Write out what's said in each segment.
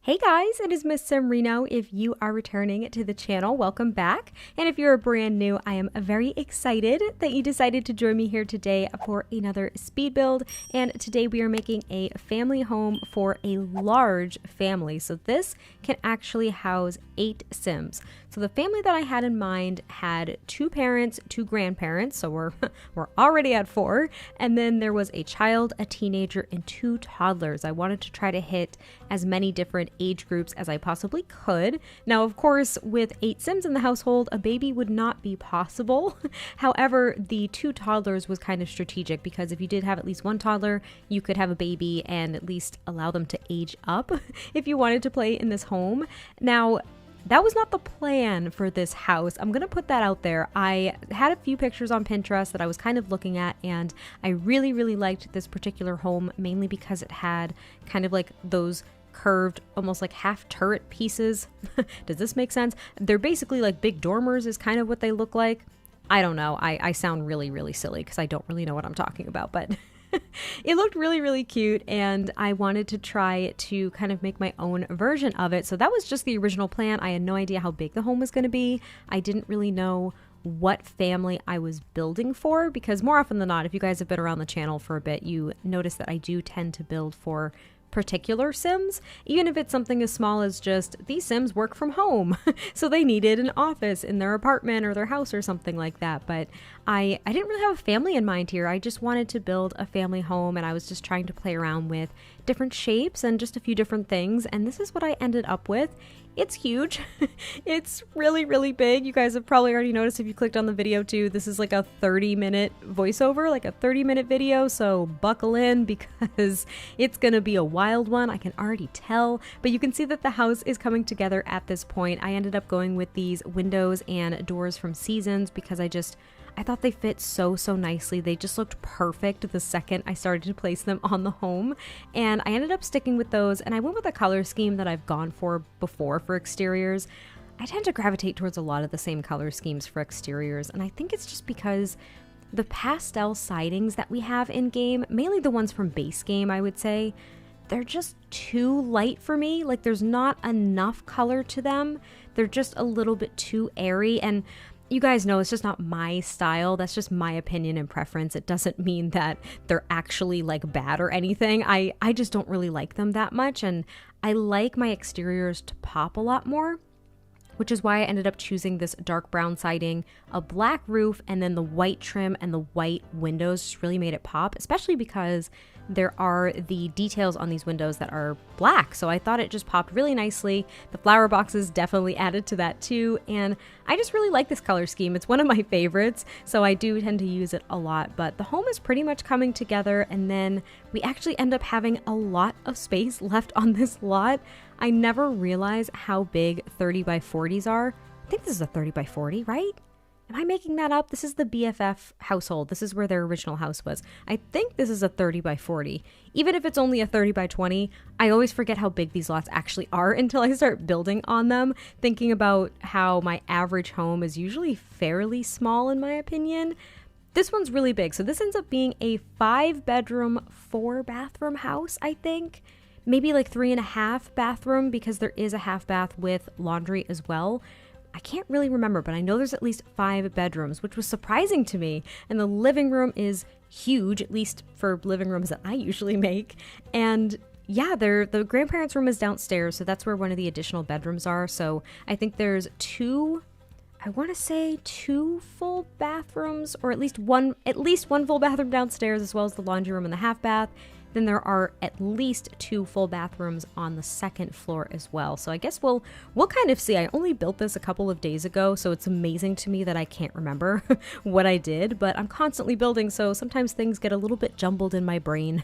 Hey guys, it is MissSimReno. If you are returning to the channel, welcome back. And if you're brand new, I am very excited that you decided to join me here today for another speed build. And today we are making a family home for a large family. So this can actually house 8 Sims. So the family that I had in mind had 2 parents, 2 grandparents, so we're already at 4, and then there was a child, a teenager, and 2 toddlers. I wanted to try to hit as many different age groups as I possibly could. Now, of course, with 8 Sims in the household, a baby would not be possible. However, the 2 toddlers was kind of strategic because if you did have at least 1 toddler, you could have a baby and at least allow them to age up if you wanted to play in this home. Now, that was not the plan for this house. I'm going to put that out there. I had a few pictures on Pinterest that I was kind of looking at, and I really, really liked this particular home, mainly because it had kind of like those curved, almost like half turret pieces. Does this make sense? They're basically like big dormers is kind of what they look like. I don't know. I sound really, really silly because I don't really know what I'm talking about, but it looked really, really cute, and I wanted to try to kind of make my own version of it. So that was just the original plan. I had no idea how big the home was going to be. I didn't really know what family I was building for, because more often than not, if you guys have been around the channel for a bit, you notice that I do tend to build for particular Sims, even if it's something as small as just these Sims work from home, so they needed an office in their apartment or their house or something like that. But I didn't really have a family in mind here. I just wanted to build a family home, and I was just trying to play around with different shapes and just a few different things, and this is what I ended up with. It's huge. It's really, really big. You guys have probably already noticed if you clicked on the video too. This is like a 30-minute voiceover, like a 30-minute video. So buckle in because it's going to be a wild one. I can already tell. But you can see that the house is coming together at this point. I ended up going with these windows and doors from Seasons because I thought they fit so nicely. They just looked perfect the second I started to place them on the home. And I ended up sticking with those, and I went with a color scheme that I've gone for before for exteriors. I tend to gravitate towards a lot of the same color schemes for exteriors, and I think it's just because the pastel sidings that we have in game, mainly the ones from base game, I would say, they're just too light for me. Like, there's not enough color to them. They're just a little bit too airy, and you guys know it's just not my style. That's just my opinion and preference. It doesn't mean that they're actually like bad or anything. I just don't really like them that much, and I like my exteriors to pop a lot more, which is why I ended up choosing this dark brown siding, a black roof, and then the white trim and the white windows just really made it pop, especially because there are the details on these windows that are black. So I thought it just popped really nicely. The flower boxes definitely added to that too. And I just really like this color scheme. It's one of my favorites, so I do tend to use it a lot. But the home is pretty much coming together, and then we actually end up having a lot of space left on this lot. I never realized how big 30 by 40s are. I think this is a 30 by 40, right? Am I making that up? This is the BFF household. This is where their original house was. I think this is a 30 by 40. Even if it's only a 30 by 20, I always forget how big these lots actually are until I start building on them, thinking about how my average home is usually fairly small in my opinion. This one's really big. So this ends up being a 5-bedroom, 4-bathroom house, I think. Maybe like 3.5 bathroom because there is a half bath with laundry as well. I can't really remember, but I know there's at least 5 bedrooms, which was surprising to me. And the living room is huge, at least for living rooms that I usually make. And yeah, the grandparents' room is downstairs, so that's where one of the additional bedrooms are. So I think there's 2 full bathrooms, or at least one full bathroom downstairs, as well as the laundry room and the half bath. Then there are at least 2 full bathrooms on the 2nd floor as well. So I guess we'll kind of see. I only built this a couple of days ago, so it's amazing to me that I can't remember what I did, but I'm constantly building, so sometimes things get a little bit jumbled in my brain.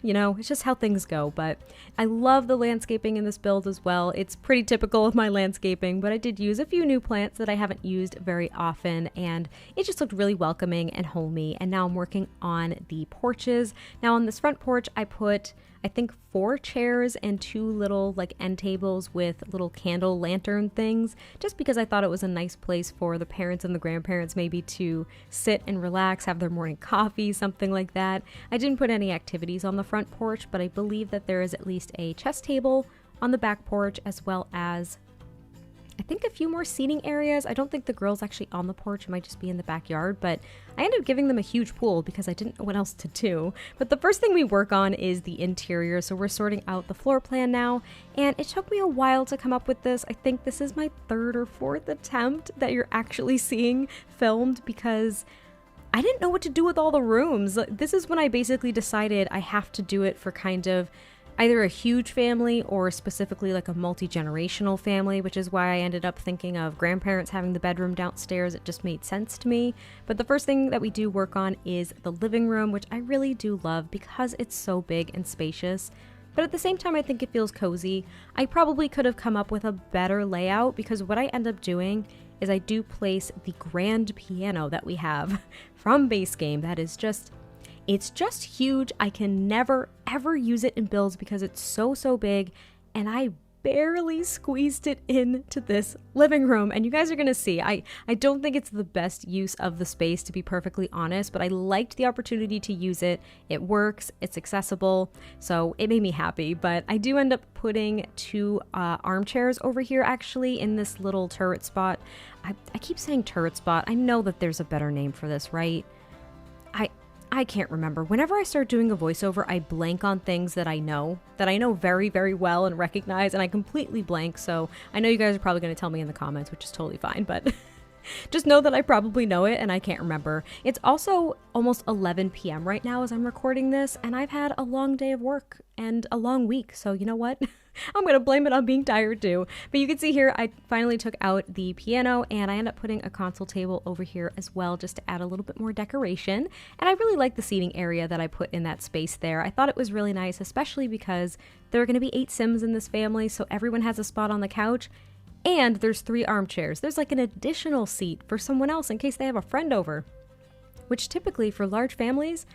You know, it's just how things go. But I love the landscaping in this build as well. It's pretty typical of my landscaping, but I did use a few new plants that I haven't used very often, and it just looked really welcoming and homey. And now I'm working on the porches. Now on this front porch, I put, I think, 4 chairs and 2 little like end tables with little candle lantern things, just because I thought it was a nice place for the parents and the grandparents maybe to sit and relax, have their morning coffee, something like that. I didn't put any activities on the front porch, but I believe that there is at least a chess table on the back porch, as well as I think a few more seating areas. I don't think the girls actually on the porch. It might just be in the backyard, but I ended up giving them a huge pool because I didn't know what else to do. But the first thing we work on is the interior. So we're sorting out the floor plan now, and it took me a while to come up with this. I think this is my third or fourth attempt that you're actually seeing filmed because I didn't know what to do with all the rooms. This is when I basically decided I have to do it for kind of either a huge family or specifically like a multi-generational family, which is why I ended up thinking of grandparents having the bedroom downstairs. It just made sense to me. But the first thing that we do work on is the living room, which I really do love because it's so big and spacious. But at the same time, I think it feels cozy. I probably could have come up with a better layout because what I end up doing is I do place the grand piano that we have from base game. That is just, it's just huge. I can never ever use it in builds because it's so big, and I barely squeezed it into this living room. And you guys are gonna see, I don't think it's the best use of the space, to be perfectly honest, but I liked the opportunity to use it. It works, it's accessible, so it made me happy. But I do end up putting two armchairs over here actually in this little turret spot. I keep saying turret spot. I know that there's a better name for this, right? I can't remember. Whenever I start doing a voiceover, I blank on things that I know very, very well and recognize, and I completely blank. So I know you guys are probably going to tell me in the comments, which is totally fine, but just know that I probably know it and I can't remember. It's also almost 11 p.m. right now as I'm recording this, and I've had a long day of work and a long week. So you know what? I'm going to blame it on being tired too. But you can see here, I finally took out the piano and I end up putting a console table over here as well, just to add a little bit more decoration. And I really like the seating area that I put in that space there. I thought it was really nice, especially because there are going to be 8 Sims in this family, so everyone has a spot on the couch. And there's 3 armchairs. There's like an additional seat for someone else in case they have a friend over, which typically for large families,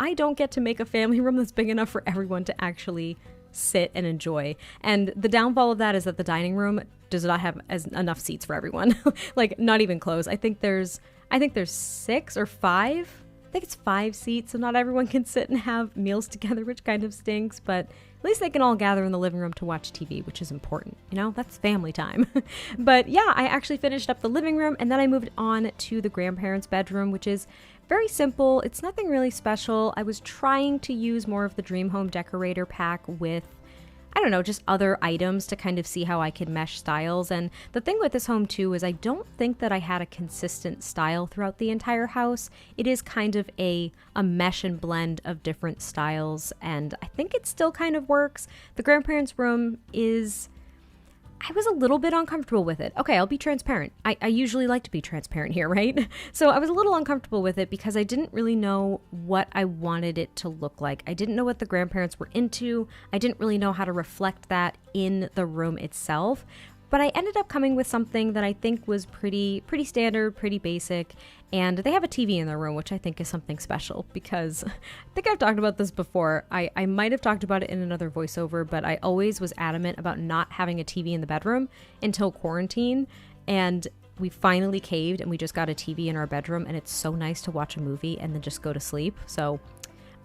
I don't get to make a family room that's big enough for everyone to actually sit and enjoy. And the downfall of that is that the dining room does not have enough seats for everyone. Like not even close. I think there's 6 or 5. I think it's 5 seats, so not everyone can sit and have meals together, which kind of stinks, but at least they can all gather in the living room to watch TV, which is important. You know, that's family time. But yeah, I actually finished up the living room, and then I moved on to the grandparents' bedroom, which is very simple. It's nothing really special. I was trying to use more of the Dream Home Decorator pack with, I don't know, just other items to kind of see how I could mesh styles. And the thing with this home too is I don't think that I had a consistent style throughout the entire house. It is kind of a mesh and blend of different styles, and I think it still kind of works. The grandparents' room is, I was a little bit uncomfortable with it. Okay, I'll be transparent. I usually like to be transparent here, right? So I was a little uncomfortable with it because I didn't really know what I wanted it to look like. I didn't know what the grandparents were into. I didn't really know how to reflect that in the room itself. But I ended up coming with something that I think was pretty standard, pretty basic, and they have a TV in their room, which I think is something special because I think I've talked about this before. I might have talked about it in another voiceover, but I always was adamant about not having a TV in the bedroom until quarantine, and we finally caved and we just got a TV in our bedroom, and it's so nice to watch a movie and then just go to sleep. So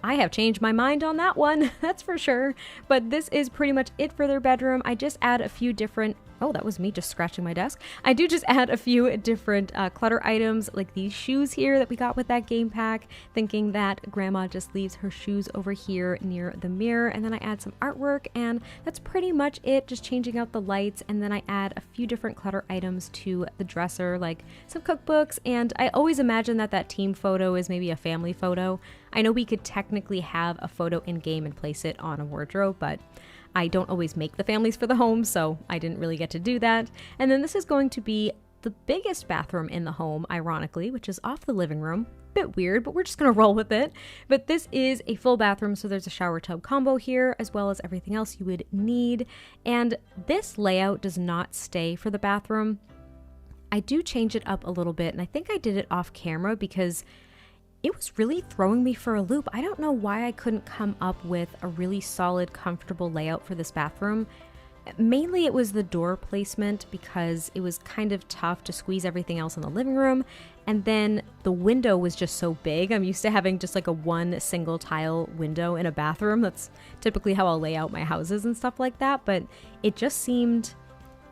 I have changed my mind on that one, that's for sure. But this is pretty much it for their bedroom. I just add a few different, oh, that was me just scratching my desk. I do just add a few different clutter items, like these shoes here that we got with that game pack, thinking that grandma just leaves her shoes over here near the mirror. And then I add some artwork, and that's pretty much it, just changing out the lights. And then I add a few different clutter items to the dresser, like some cookbooks. And I always imagine that team photo is maybe a family photo. I know we could technically have a photo in game and place it on a wardrobe, but I don't always make the families for the home, so I didn't really get to do that. And then this is going to be the biggest bathroom in the home, ironically, which is off the living room. Bit weird, but we're just gonna roll with it. But this is a full bathroom, so there's a shower tub combo here, as well as everything else you would need. And this layout does not stay for the bathroom. I do change it up a little bit, and I think I did it off camera because it was really throwing me for a loop. I don't know why I couldn't come up with a really solid, comfortable layout for this bathroom. Mainly it was the door placement because it was kind of tough to squeeze everything else in the living room. And then the window was just so big. I'm used to having just like a one single tile window in a bathroom. That's typically how I'll lay out my houses and stuff like that. But it just seemed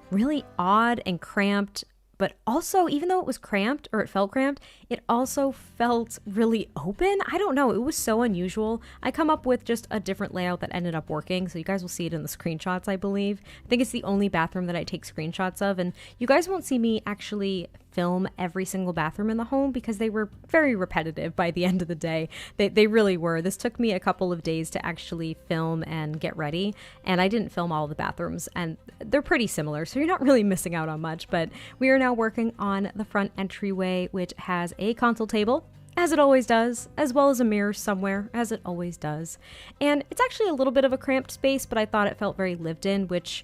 really odd and cramped. But also, even though it was cramped, or it felt cramped, it also felt really open. I don't know. It was so unusual. I come up with just a different layout that ended up working. So you guys will see it in the screenshots, I believe. I think it's the only bathroom that I take screenshots of. And you guys won't see me actually film every single bathroom in the home because they were very repetitive by the end of the day. They really were. This took me a couple of days to actually film and get ready, and I didn't film all the bathrooms, and they're pretty similar, so you're not really missing out on much. But we are now working on the front entryway, which has a console table, as it always does, as well as a mirror somewhere, as it always does. And it's actually a little bit of a cramped space, but I thought it felt very lived in, which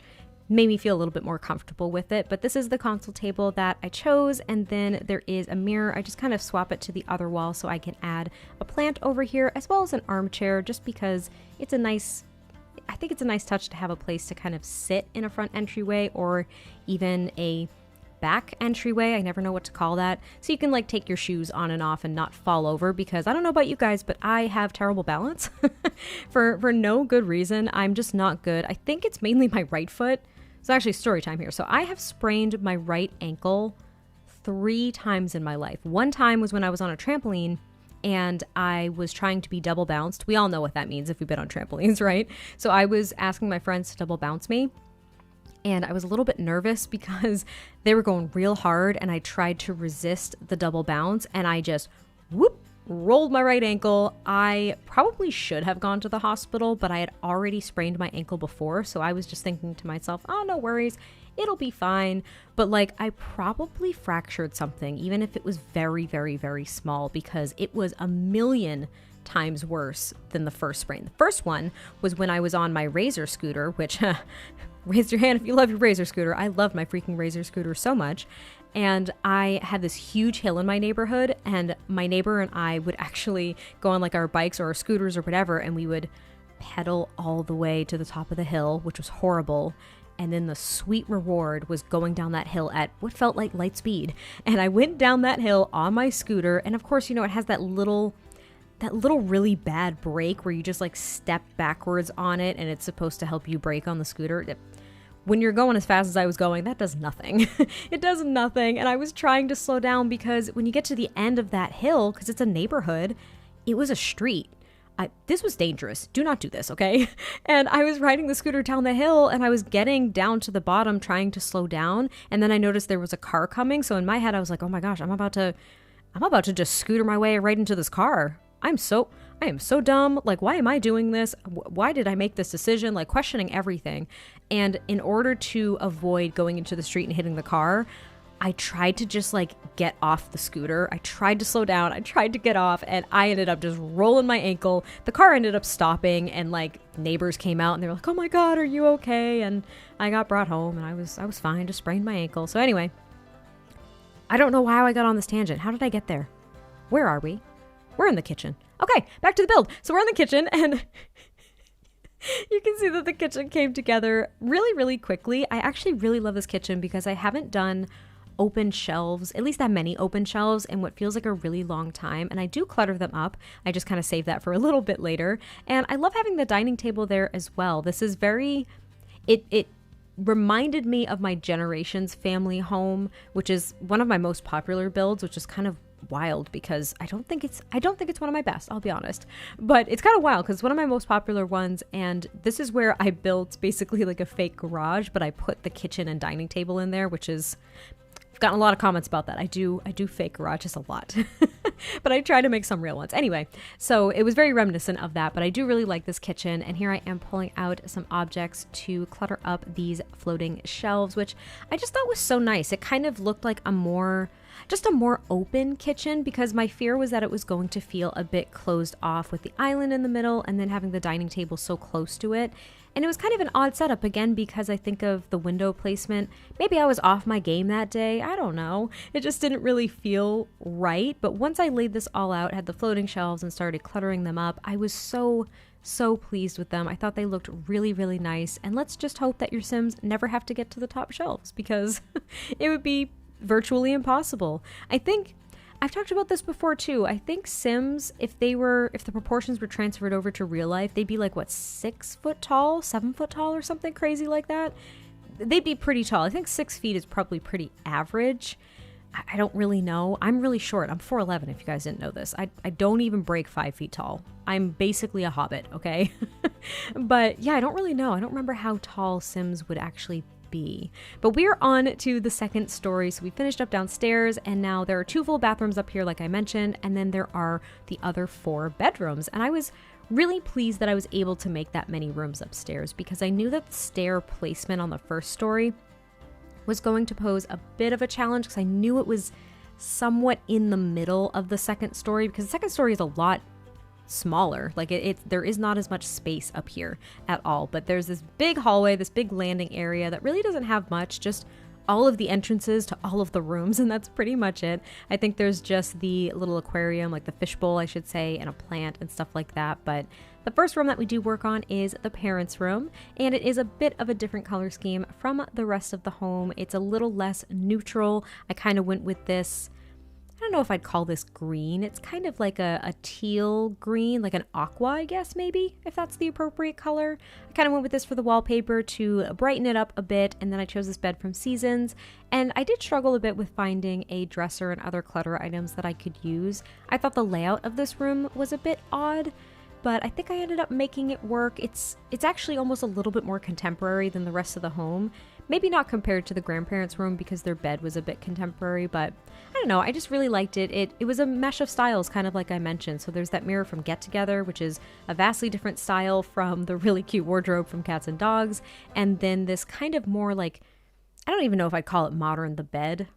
made me feel a little bit more comfortable with it. But this is the console table that I chose, and then there is a mirror. I just kind of swap it to the other wall so I can add a plant over here, as well as an armchair, just because it's a nice, I think it's a nice touch to have a place to kind of sit in a front entryway, or even a back entryway. I never know what to call that. So you can like take your shoes on and off and not fall over, because I don't know about you guys, but I have terrible balance for no good reason. I'm just not good. I think it's mainly my right foot. It's actually story time here. So I have sprained my right ankle 3 times in my life. One time was when I was on a trampoline and I was trying to be double bounced. We all know what that means if we've been on trampolines, right? So I was asking my friends to double bounce me, and I was a little bit nervous because they were going real hard, and I tried to resist the double bounce, and I just whoop, rolled my right ankle. I probably should have gone to the hospital, but I had already sprained my ankle before, so I was just thinking to myself, oh, no worries, it'll be fine. But like, I probably fractured something, even if it was very, very, very small, because it was a million times worse than the first sprain. The first one was when I was on my Razor scooter, which raise your hand if you love your Razor scooter. I love my freaking Razor scooter so much. And I had this huge hill in my neighborhood, and my neighbor and I would actually go on like our bikes or our scooters or whatever, and we would pedal all the way to the top of the hill, which was horrible. And then the sweet reward was going down that hill at what felt like light speed. And I went down that hill on my scooter, and of course, you know, it has that little really bad brake where you just like step backwards on it, and it's supposed to help you brake on the scooter. When you're going as fast as I was going, that does nothing. It does nothing. And I was trying to slow down because when you get to the end of that hill, because it's a neighborhood, it was a street. This was dangerous. Do not do this, okay? And I was riding the scooter down the hill, and I was getting down to the bottom trying to slow down. And then I noticed there was a car coming. So in my head, I was like, oh my gosh, I'm about to just scooter my way right into this car. I am so dumb. Like, why am I doing this? Why did I make this decision? Like, questioning everything. And in order to avoid going into the street and hitting the car, I tried to just like get off the scooter. I tried to slow down. I tried to get off, and I ended up just rolling my ankle. The car ended up stopping, and like neighbors came out and they were like, "Oh my God, are you okay?" And I got brought home, and I was fine. Just sprained my ankle. So anyway, I don't know how I got on this tangent. How did I get there? Where are we? We're in the kitchen. Okay, back to the build. So we're in the kitchen, and you can see that the kitchen came together really, really quickly. I actually really love this kitchen because I haven't done open shelves, at least that many open shelves, in what feels like a really long time. And I do clutter them up. I just kind of save that for a little bit later. And I love having the dining table there as well. This is very, it reminded me of my Generations family home, which is one of my most popular builds, which is kind of wild because I don't think it's one of my best, I'll be honest, but it's kind of wild because it's one of my most popular ones. And this is where I built basically like a fake garage, but I put the kitchen and dining table in there, which is, I've gotten a lot of comments about that. I do fake garages a lot, but I try to make some real ones. Anyway, so it was very reminiscent of that, but I do really like this kitchen. And here I am pulling out some objects to clutter up these floating shelves, which I just thought was so nice. It kind of looked like a more open kitchen, because my fear was that it was going to feel a bit closed off with the island in the middle and then having the dining table so close to it. And it was kind of an odd setup, again, because I think of the window placement. Maybe I was off my game that day. I don't know. It just didn't really feel right. But once I laid this all out, had the floating shelves and started cluttering them up, I was so pleased with them. I thought they looked really, really nice. And let's just hope that your Sims never have to get to the top shelves, because it would be virtually impossible. I think I've talked about this before too. I think Sims, if the proportions were transferred over to real life, they'd be like, what, 6 foot tall, 7 foot tall or something crazy like that. They'd be pretty tall. I think 6 feet is probably pretty average. I don't really know. I'm really short. I'm 4'11", if you guys didn't know this. I don't even break 5 feet tall. I'm basically a hobbit, okay? But yeah, I don't really know. I don't remember how tall Sims would actually be. But we're on to the second story. So we finished up downstairs, and now there are 2 full bathrooms up here, like I mentioned, and then there are the other 4 bedrooms. And I was really pleased that I was able to make that many rooms upstairs, because I knew that the stair placement on the first story was going to pose a bit of a challenge, because I knew it was somewhat in the middle of the second story, because the second story is a lot smaller. Like there is not as much space up here at all, but there's this big hallway, this big landing area that really doesn't have much, just all of the entrances to all of the rooms, and that's pretty much it. I think there's just the little aquarium, like the fishbowl, I should say, and a plant and stuff like that. But the first room that we do work on is the parents' room, and it is a bit of a different color scheme from the rest of the home. It's a little less neutral. I kind of went with this, I don't know if I'd call this green. It's kind of like a teal green, like an aqua, I guess, maybe, if that's the appropriate color. I kind of went with this for the wallpaper to brighten it up a bit, and then I chose this bed from Seasons. And I did struggle a bit with finding a dresser and other clutter items that I could use. I thought the layout of this room was a bit odd, but I think I ended up making it work. It's actually almost a little bit more contemporary than the rest of the home. Maybe not compared to the grandparents' room, because their bed was a bit contemporary, but I don't know, I just really liked it. It was a mesh of styles, kind of like I mentioned. So there's that mirror from Get Together, which is a vastly different style from the really cute wardrobe from Cats and Dogs, and then this kind of more like, I don't even know if I'd call it modern, the bed.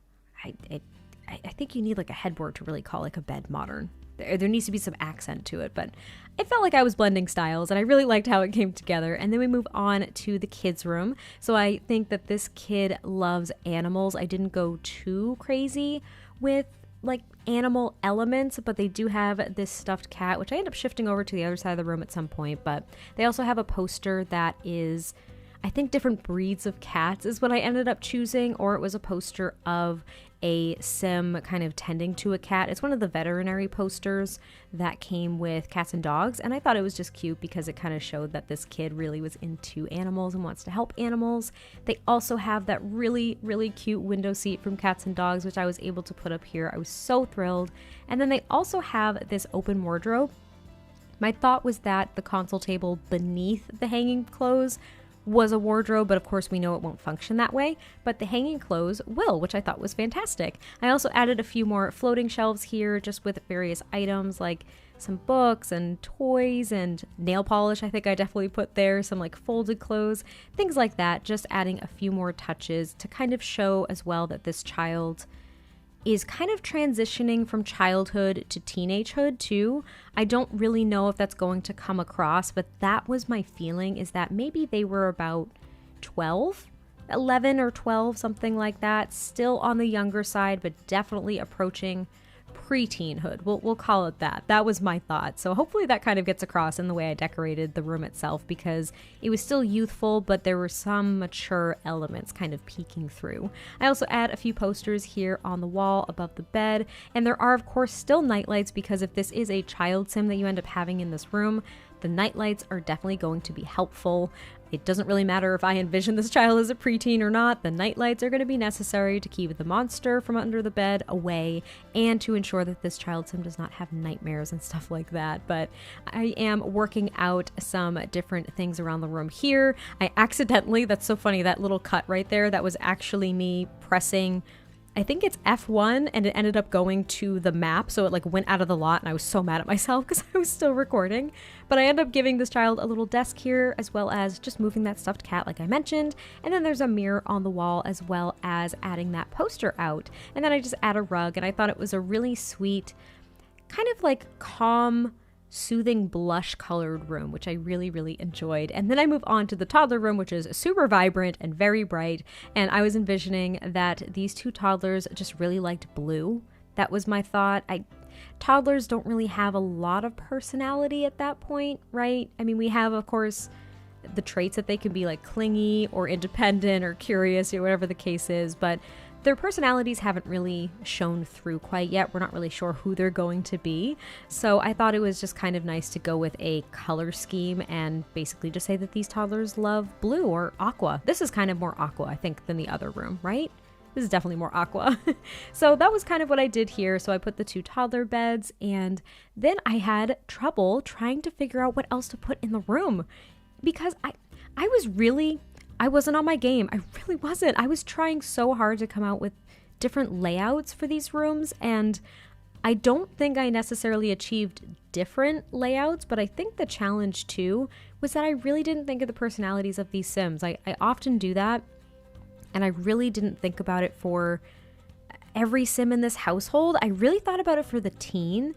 I think you need like a headboard to really call like a bed modern. There needs to be some accent to it, but it felt like I was blending styles, and I really liked how it came together. And then we move on to the kids' room. So I think that this kid loves animals. I didn't go too crazy with like animal elements, but they do have this stuffed cat, which I end up shifting over to the other side of the room at some point. But they also have a poster that is, I think, different breeds of cats is what I ended up choosing, or it was a poster of a sim kind of tending to a cat. It's one of the veterinary posters that came with Cats and Dogs, and I thought it was just cute because it kind of showed that this kid really was into animals and wants to help animals. They also have that really, really cute window seat from Cats and Dogs, which I was able to put up here. I was so thrilled. And then they also have this open wardrobe. My thought was that the console table beneath the hanging clothes was a wardrobe, but of course we know it won't function that way, but the hanging clothes will, which I thought was fantastic. I also added a few more floating shelves here just with various items like some books and toys and nail polish. I think I definitely put there some like folded clothes, things like that, just adding a few more touches to kind of show as well that this child is kind of transitioning from childhood to teenagehood too. I don't really know if that's going to come across, but that was my feeling, is that maybe they were about 12, 11 or 12, something like that. Still on the younger side, but definitely approaching pre-teenhood. We'll call it that. That was my thought. So hopefully that kind of gets across in the way I decorated the room itself, because it was still youthful, but there were some mature elements kind of peeking through. I also add a few posters here on the wall above the bed, and there are of course still night lights, because if this is a child sim that you end up having in this room, the night lights are definitely going to be helpful. It doesn't really matter if I envision this child as a preteen or not. The night lights are going to be necessary to keep the monster from under the bed away, and to ensure that this child sim does not have nightmares and stuff like that. But I am working out some different things around the room here. I accidentally, that's so funny, that little cut right there, that was actually me pressing, I think it's F1, and it ended up going to the map, so it like went out of the lot, and I was so mad at myself because I was still recording. But I ended up giving this child a little desk here, as well as just moving that stuffed cat like I mentioned, and then there's a mirror on the wall, as well as adding that poster out. And then I just add a rug, and I thought it was a really sweet, kind of like calm, soothing blush colored room, which I really, really enjoyed. And then I move on to the toddler room, which is super vibrant and very bright. And I was envisioning that these two toddlers just really liked blue. That was my thought. Toddlers don't really have a lot of personality at that point, right? I mean, we have, of course, the traits that they can be like clingy or independent or curious or whatever the case is, but their personalities haven't really shown through quite yet. We're not really sure who they're going to be. So I thought it was just kind of nice to go with a color scheme and basically just say that these toddlers love blue or aqua. This is kind of more aqua, I think, than the other room, right? This is definitely more aqua. So that was kind of what I did here. So I put the 2 toddler beds, and then I had trouble trying to figure out what else to put in the room because I wasn't on my game. I really wasn't. I was trying so hard to come out with different layouts for these rooms, and I don't think I necessarily achieved different layouts, but I think the challenge too was that I really didn't think of the personalities of these Sims. I often do that, and I really didn't think about it for every Sim in this household. I really thought about it for the teen,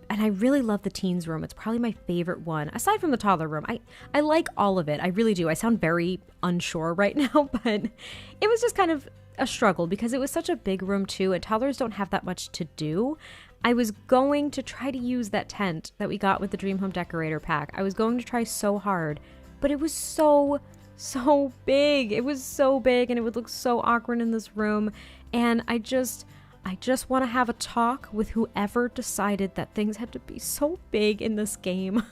and I really love the teens room. It's probably my favorite one, aside from the toddler room. I like all of it. I really do. I sound very unsure right now, but it was just kind of a struggle because it was such a big room too, and toddlers don't have that much to do. I was going to try to use that tent that we got with the Dream Home Decorator pack. I was going to try so hard, but it was so big. It was so big, and it would look so awkward in this room. And I just want to have a talk with whoever decided that things had to be so big in this game.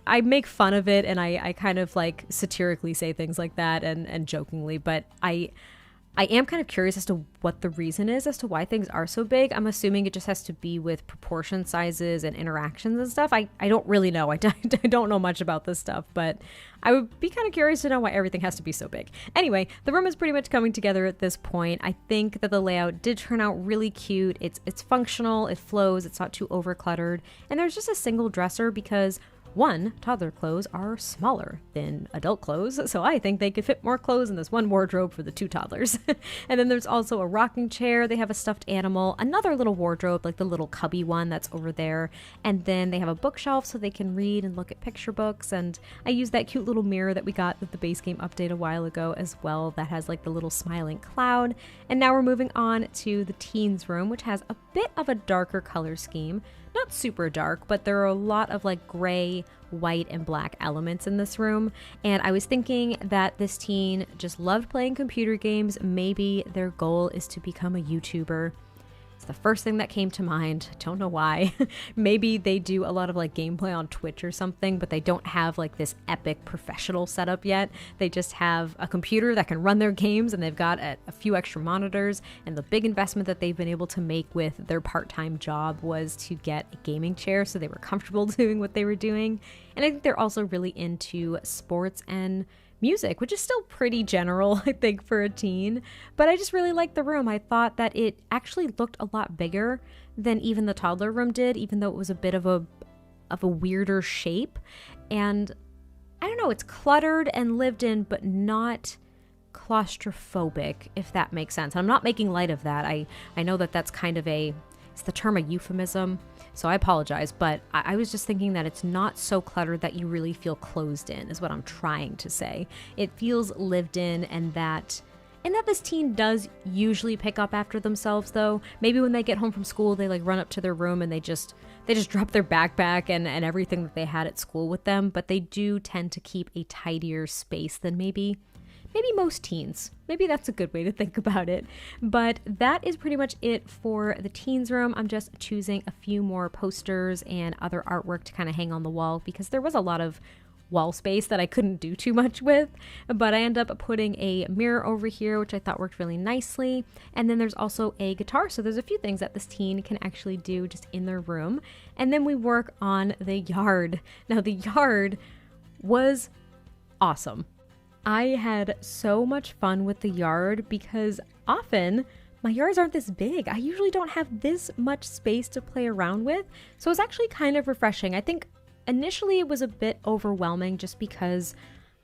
I make fun of it, and I kind of like satirically say things like that and jokingly, but I am kind of curious as to what the reason is as to why things are so big. I'm assuming it just has to be with proportion sizes and interactions and stuff. I don't really know. I don't know much about this stuff, but I would be kind of curious to know why everything has to be so big. Anyway, the room is pretty much coming together at this point. I think that the layout did turn out really cute. It's functional, it flows, it's not too overcluttered, and there's just a single dresser because one, toddler clothes are smaller than adult clothes, so I think they could fit more clothes in this one wardrobe for the 2 toddlers. And then there's also a rocking chair, they have a stuffed animal, another little wardrobe, like the little cubby one that's over there, and then they have a bookshelf so they can read and look at picture books, and I used that cute little mirror that we got with the base game update a while ago as well that has like the little smiling cloud. And now we're moving on to the teens room, which has a bit of a darker color scheme. Not super dark, but there are a lot of like gray, white, and black elements in this room. And I was thinking that this teen just loved playing computer games. Maybe their goal is to become a YouTuber. It's the first thing that came to mind. Don't know why. Maybe they do a lot of like gameplay on Twitch or something, but they don't have like this epic professional setup yet. They just have a computer that can run their games, and they've got a few extra monitors, and the big investment that they've been able to make with their part-time job was to get a gaming chair so they were comfortable doing what they were doing. And I think they're also really into sports and music, which is still pretty general, I think, for a teen. But I just really liked the room. I thought that it actually looked a lot bigger than even the toddler room did, even though it was a bit of a weirder shape. And I don't know, it's cluttered and lived in, but not claustrophobic, if that makes sense. I'm not making light of that. I know that that's kind of is the term a euphemism? So I apologize, but I was just thinking that it's not so cluttered that you really feel closed in, is what I'm trying to say. It feels lived in, and that this teen does usually pick up after themselves, though. Maybe when they get home from school, they like run up to their room and they just drop their backpack and everything that they had at school with them, but they do tend to keep a tidier space than maybe most teens. Maybe that's a good way to think about it. But that is pretty much it for the teens room. I'm just choosing a few more posters and other artwork to kind of hang on the wall because there was a lot of wall space that I couldn't do too much with. But I end up putting a mirror over here, which I thought worked really nicely. And then there's also a guitar. So there's a few things that this teen can actually do just in their room. And then we work on the yard. Now the yard was awesome. I had so much fun with the yard because often my yards aren't this big. I usually don't have this much space to play around with. So it was actually kind of refreshing. I think initially it was a bit overwhelming just because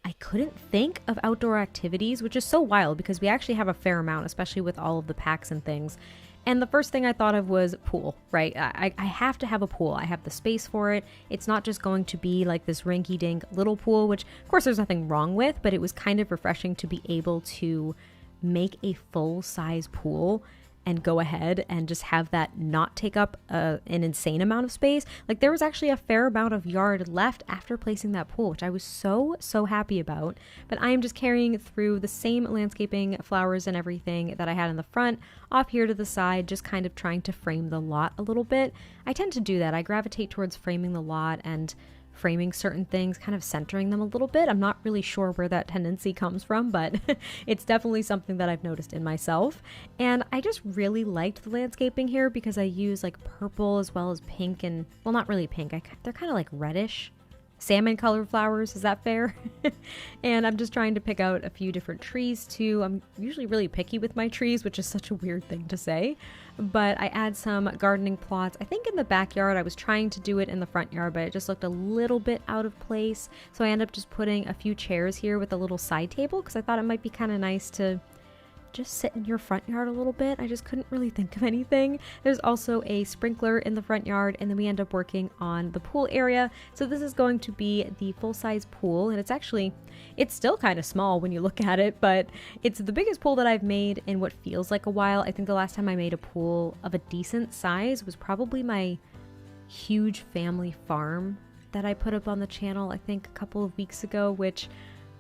I couldn't think of outdoor activities, which is so wild because we actually have a fair amount, especially with all of the packs and things. And the first thing I thought of was pool, right? I have to have a pool. I have the space for it. It's not just going to be like this rinky-dink little pool, which of course there's nothing wrong with, but it was kind of refreshing to be able to make a full-size pool and go ahead and just have that not take up an insane amount of space. Like there was actually a fair amount of yard left after placing that pool, which I was so happy about. But I am just carrying through the same landscaping, flowers and everything that I had in the front off here to the side, just kind of trying to frame the lot a little bit. I tend to do that. I gravitate towards framing the lot and framing certain things, kind of centering them a little bit. I'm not really sure where that tendency comes from, but it's definitely something that I've noticed in myself. And I just really liked the landscaping here because I use like purple as well as pink and, well, not really pink. They're kind of like reddish. Salmon colored flowers, is that fair? And I'm just trying to pick out a few different trees too. I'm usually really picky with my trees, which is such a weird thing to say. But I add some gardening plots. I think in the backyard, I was trying to do it in the front yard, but it just looked a little bit out of place. So I ended up just putting a few chairs here with a little side table because I thought it might be kind of nice to just sit in your front yard a little bit. I just couldn't really think of anything. There's also a sprinkler in the front yard, and then we end up working on the pool area. So this is going to be the full-size pool, and it's still kind of small when you look at it, but it's the biggest pool that I've made in what feels like a while. I think the last time I made a pool of a decent size was probably my huge family farm that I put up on the channel, I think a couple of weeks ago, which,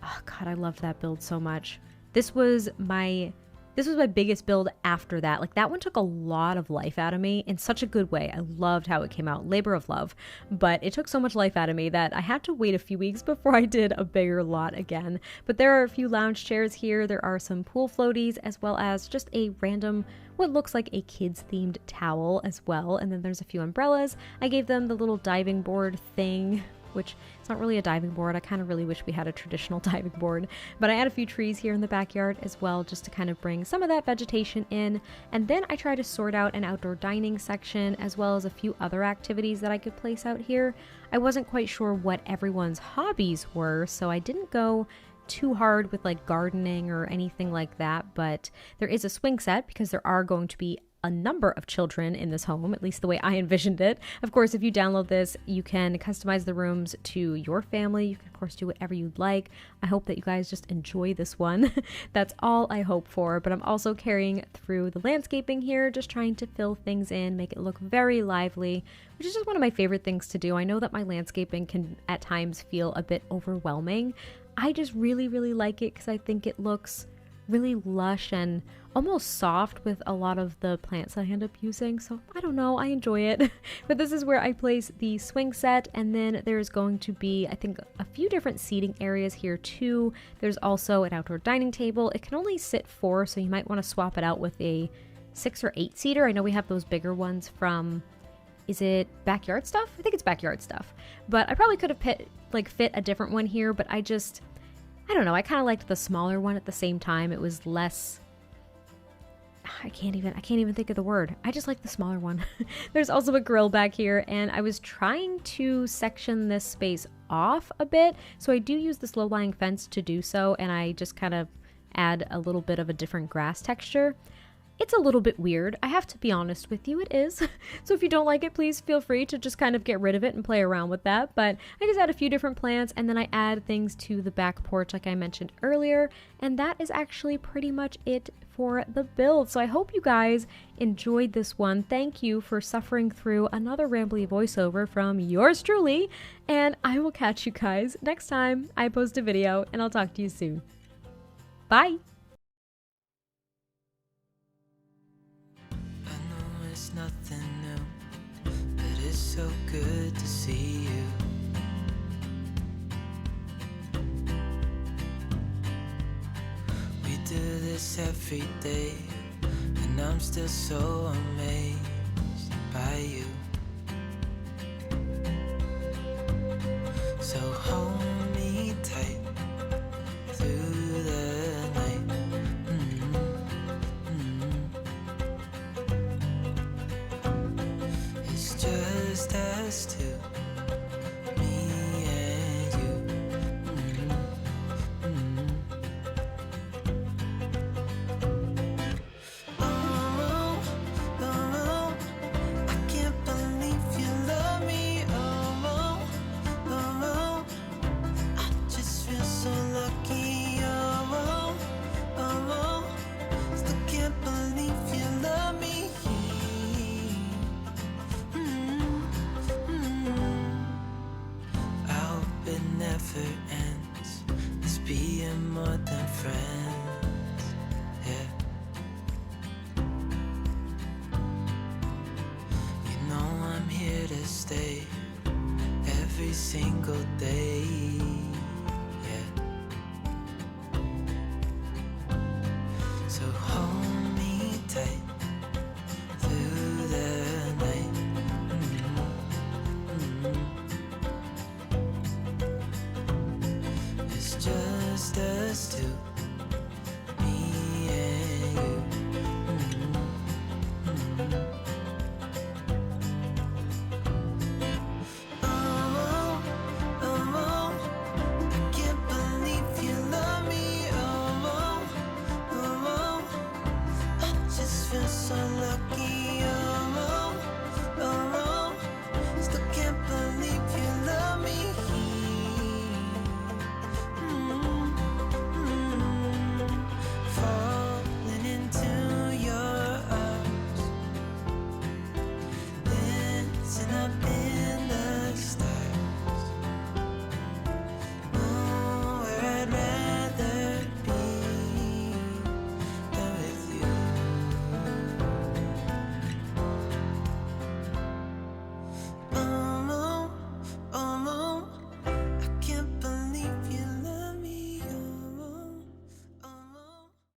oh God, I loved that build so much. This was my biggest build after that. Like that one took a lot of life out of me in such a good way. I loved how it came out, labor of love, but it took so much life out of me that I had to wait a few weeks before I did a bigger lot again. But there are a few lounge chairs here. There are some pool floaties as well as just a random, what looks like a kids themed towel as well. And then there's a few umbrellas. I gave them the little diving board thing, which it's not really a diving board. I kind of really wish we had a traditional diving board, but I add a few trees here in the backyard as well, just to kind of bring some of that vegetation in. And then I try to sort out an outdoor dining section as well as a few other activities that I could place out here. I wasn't quite sure what everyone's hobbies were, so I didn't go too hard with like gardening or anything like that, but there is a swing set because there are going to be a number of children in this home, at least the way I envisioned it. Of course, if you download this, you can customize the rooms to your family. You can, of course, do whatever you'd like. I hope that you guys just enjoy this one. That's all I hope for, but I'm also carrying through the landscaping here, just trying to fill things in, make it look very lively, which is just one of my favorite things to do. I know that my landscaping can at times feel a bit overwhelming. I just really like it because I think it looks really lush and almost soft with a lot of the plants I end up using. So I don't know, I enjoy it. But this is where I place the swing set, and then there's going to be, I think, a few different seating areas here too. There's also an outdoor dining table. It can only sit 4, so you might want to swap it out with a 6 or 8 seater. I know we have those bigger ones from, is it Backyard Stuff? I think it's Backyard Stuff. But I probably could have fit a different one here, but I don't know, I kind of liked the smaller one at the same time. It was less, I can't even think of the word. I just like the smaller one. There's also a grill back here, and I was trying to section this space off a bit. So I do use this low-lying fence to do so, and I just kind of add a little bit of a different grass texture. It's a little bit weird, I have to be honest with you, it is. So if you don't like it, please feel free to just kind of get rid of it and play around with that. But I just add a few different plants, and then I add things to the back porch like I mentioned earlier. And that is actually pretty much it for the build. So I hope you guys enjoyed this one. Thank you for suffering through another rambly voiceover from yours truly. And I will catch you guys next time I post a video, and I'll talk to you soon. Bye! Nothing new, but it's so good to see you. We do this every day, and I'm still so amazed by you. So hold me tight through the night. Just us two, me and you. Oh, oh, I can't believe you love me. Oh, oh, I just feel so lucky. Oh, still can't believe you love me. stay every single day.